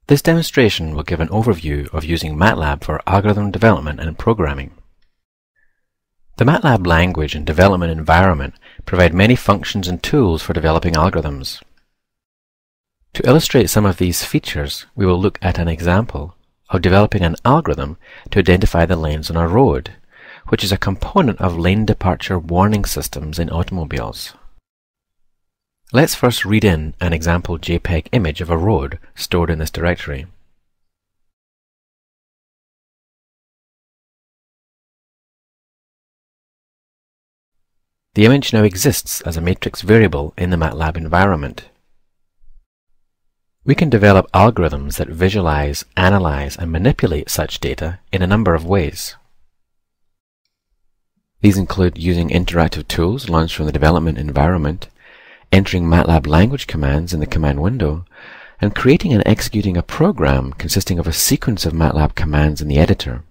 This demonstration will give an overview of using MATLAB for algorithm development and programming. The MATLAB language and development environment provide many functions and tools for developing algorithms. To illustrate some of these features, we will look at an example of developing an algorithm to identify the lanes on a road, which is a component of lane departure warning systems in automobiles. Let's first read in an example JPEG image of a road stored in this directory. The image now exists as a matrix variable in the MATLAB environment. We can develop algorithms that visualize, analyze, and manipulate such data in a number of ways. These include using interactive tools launched from the development environment, entering MATLAB language commands in the command window, and creating and executing a program consisting of a sequence of MATLAB commands in the editor.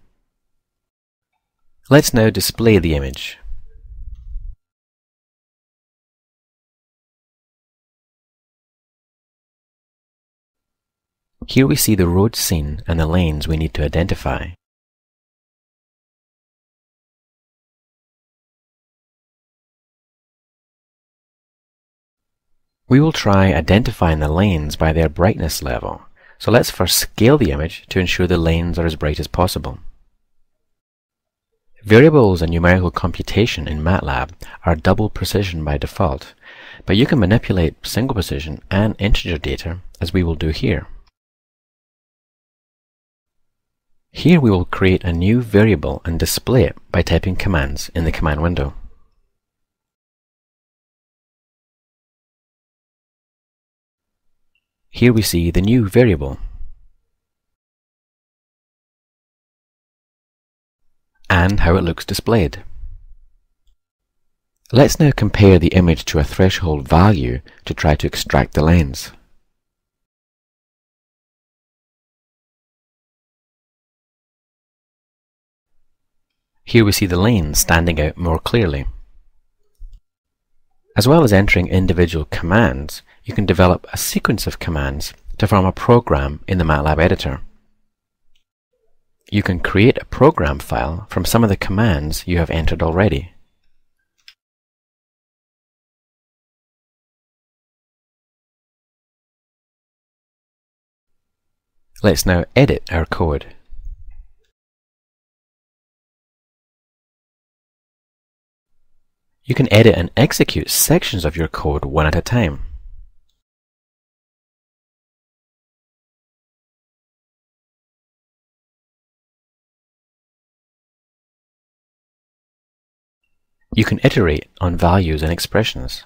Let's now display the image. Here we see the road scene and the lanes we need to identify. We will try identifying the lanes by their brightness level, so let's first scale the image to ensure the lanes are as bright as possible. Variables and numerical computation in MATLAB are double precision by default, but you can manipulate single precision and integer data as we will do here. Here we will create a new variable and display it by typing commands in the command window. Here we see the new variable and how it looks displayed. Let's now compare the image to a threshold value to try to extract the lanes. Here we see the lanes standing out more clearly. As well as entering individual commands, you can develop a sequence of commands to form a program in the MATLAB editor. You can create a program file from some of the commands you have entered already. Let's now edit our code. You can edit and execute sections of your code one at a time. You can iterate on values and expressions.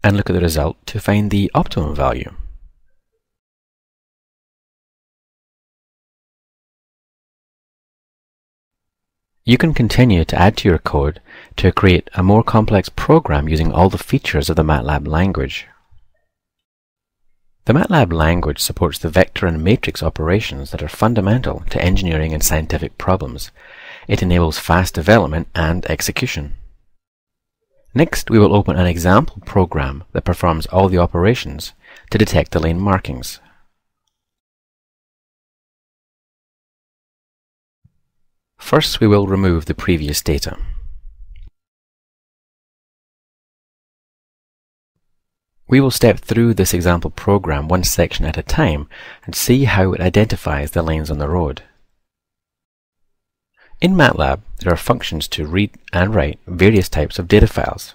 And look at the result to find the optimum value. You can continue to add to your code to create a more complex program using all the features of the MATLAB language. The MATLAB language supports the vector and matrix operations that are fundamental to engineering and scientific problems. It enables fast development and execution. Next, we will open an example program that performs all the operations to detect the lane markings. First, we will remove the previous data. We will step through this example program one section at a time and see how it identifies the lanes on the road. In MATLAB, there are functions to read and write various types of data files.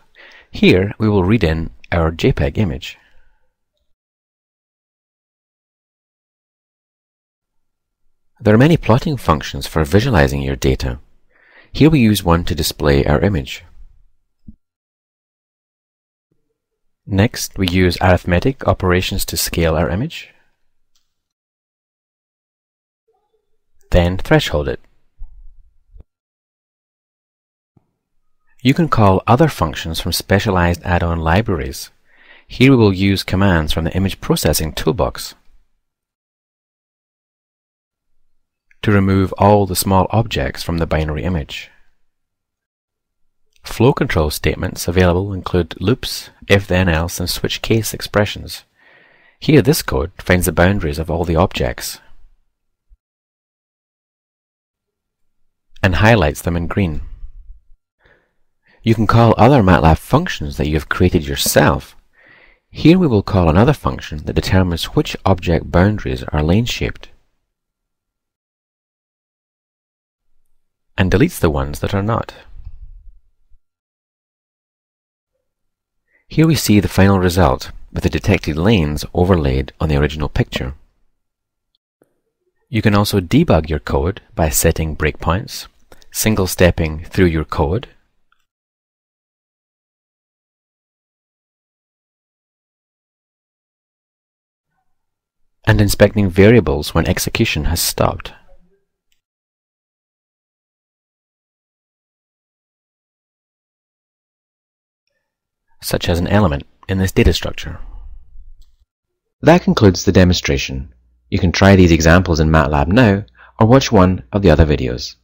Here, we will read in our JPEG image. There are many plotting functions for visualizing your data. Here we use one to display our image. Next, we use arithmetic operations to scale our image. Then threshold it. You can call other functions from specialized add-on libraries. Here we will use commands from the image processing toolbox to remove all the small objects from the binary image. Flow control statements available include loops, if-then-else, and switch case expressions. Here this code finds the boundaries of all the objects and highlights them in green. You can call other MATLAB functions that you have created yourself. Here we will call another function that determines which object boundaries are lane-shaped and deletes the ones that are not. Here we see the final result with the detected lanes overlaid on the original picture. You can also debug your code by setting breakpoints, single-stepping through your code, and inspecting variables when execution has stopped. Such as an element in this data structure. That concludes the demonstration. You can try these examples in MATLAB now or watch one of the other videos.